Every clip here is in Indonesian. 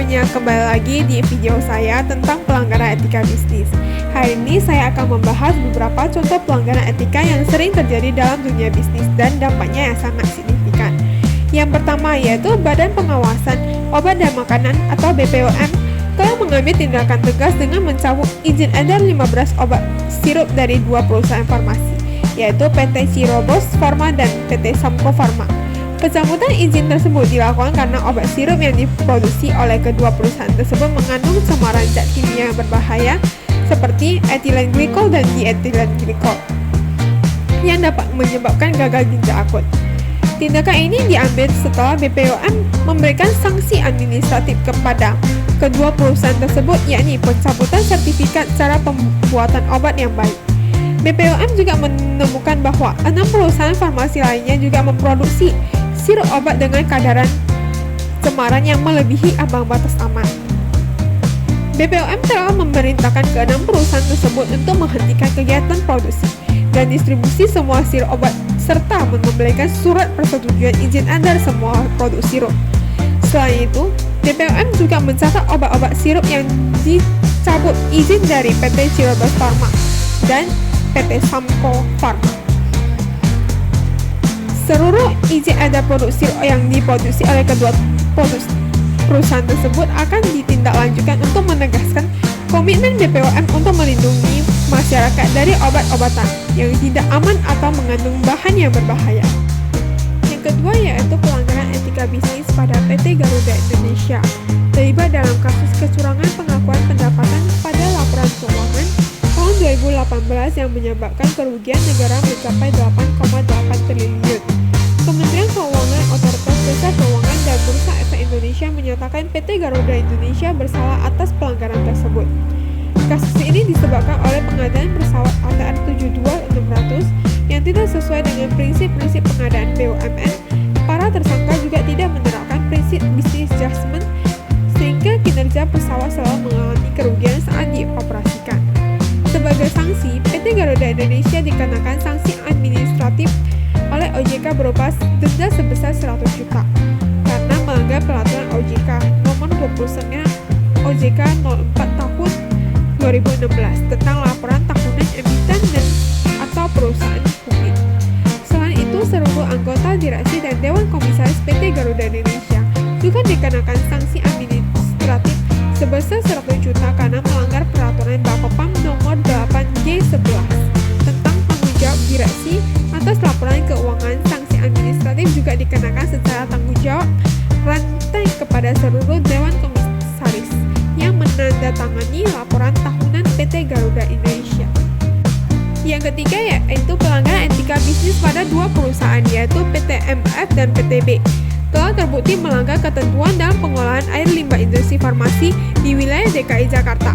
semuanya, kembali lagi di video saya tentang pelanggaran etika bisnis. Hari ini saya akan membahas beberapa contoh pelanggaran etika yang sering terjadi dalam dunia bisnis dan dampaknya yang sangat signifikan. Yang pertama yaitu Badan Pengawasan Obat dan Makanan atau BPOM telah mengambil tindakan tegas dengan mencabut izin edar 15 obat sirup dari dua perusahaan farmasi, yaitu PT Cirobos Pharma dan PT Samko Pharma. Pencabutan izin tersebut dilakukan karena obat sirup yang diproduksi oleh kedua perusahaan tersebut mengandung cemaran zat kimia yang berbahaya seperti etilen glikol dan dietilen glikol yang dapat menyebabkan gagal ginjal akut. Tindakan ini diambil setelah BPOM memberikan sanksi administratif kepada kedua perusahaan tersebut, yakni pencabutan sertifikat cara pembuatan obat yang baik. BPOM juga menemukan bahwa 6 perusahaan farmasi lainnya juga memproduksi sirup obat dengan kadaran cemaran yang melebihi ambang batas aman. BPOM telah memerintahkan ke-6 perusahaan tersebut untuk menghentikan kegiatan produksi dan distribusi semua sirup obat serta memberikan surat persetujuan izin edar semua produk sirup. Selain itu, BPOM juga mencatat obat-obat sirup yang dicabut izin dari PT Cirobos Pharma dan PT Samko Pharma. Seluruh izin edar produk sirup yang diproduksi oleh kedua perusahaan tersebut akan ditindaklanjutkan untuk menegaskan komitmen BPOM untuk melindungi masyarakat dari obat-obatan yang tidak aman atau mengandung bahan yang berbahaya. Yang kedua yaitu pelanggaran etika bisnis pada PT Garuda Indonesia terlibat dalam kasus kecurangan pengakuan pendapatan pada laporan keuangan tahun 2018 yang menyebabkan kerugian negara mencapai 8,8 triliun. Kementerian Keuangan, Otoritas Jasa Keuangan, dan Bursa Efek Indonesia menyatakan PT Garuda Indonesia bersalah atas pelanggaran tersebut. Kasus ini disebabkan oleh pengadaan pesawat ATR 72-600 yang tidak sesuai dengan prinsip-prinsip pengadaan BUMN. Para tersangka juga tidak menerapkan prinsip business judgment sehingga kinerja pesawat selalu mengalami kerugian saat dioperasikan. Sebagai sanksi, PT Garuda Indonesia dikenakan sanksi administratif oleh OJK berupa denda sebesar 100 juta karena melanggar peraturan OJK nomor 29 OJK 04 tahun 2016 tentang laporan tahunan emiten dan atau perusahaan publik. Selain itu, seluruh anggota direksi dan Dewan Komisaris PT Garuda Indonesia juga dikenakan sanksi administratif sebesar 100 juta karena melanggar peraturan Bapepam nomor 8J11 tentang tanggung jawab direksi atas laporan keuangan. Sanksi administratif juga dikenakan secara tanggung jawab rantai kepada seluruh Dewan Komisaris yang menandatangani laporan tahunan PT Garuda Indonesia. Yang ketiga yaitu pelanggaran etika bisnis pada dua perusahaan yaitu PT MF dan PTB telah terbukti melanggar ketentuan dalam pengolahan air limbah industri farmasi di wilayah DKI Jakarta.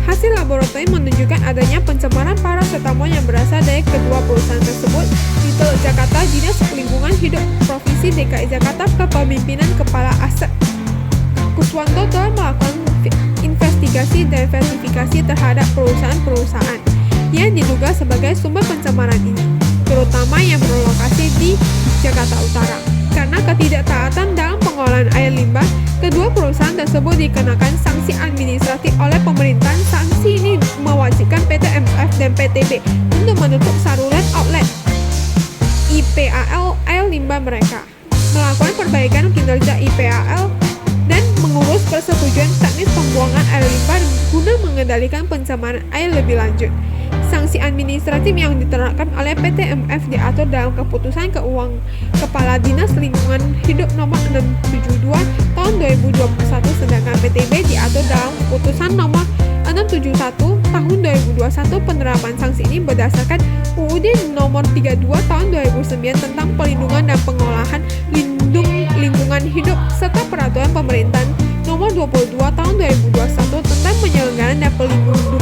Hasil laboratorium menunjukkan adanya pencemaran parasetamol yang berasal dari kedua perusahaan tersebut. Di Teluk Jakarta, Dinas Lingkungan Hidup Provinsi DKI Jakarta kepemimpinan Kepala Asep Kuswanto telah melakukan investigasi dan verifikasi terhadap perusahaan-perusahaan yang diduga sebagai sumber pencemaran ini, terutama yang berlokasi di Jakarta Utara. Karena ketidaktaatan dalam pengolahan air limbah, kedua perusahaan tersebut dikenakan sanksi administratif oleh pemerintah. Sanksi ini mewajibkan PT MF dan PTB untuk menutup saluran outlet IPAL air limbah mereka, melakukan perbaikan kinerja IPAL, dan mengurus persetujuan teknis pembuangan air limbah guna mengendalikan pencemaran air lebih lanjut. Sanksi administratif yang diterapkan oleh PT MF diatur dalam Keputusan Keuangan Kepala Dinas Lingkungan Hidup nomor 672 tahun 2021, sedangkan PTB diatur dalam Keputusan nomor 671 tahun 2021. Penerapan sanksi ini berdasarkan UUD nomor 32 tahun 2009 tentang pelindungan dan pengolahan lingkungan hidup serta peraturan pemerintahan nomor 22 tahun 2021 tentang penyelenggaraan dan pelindungan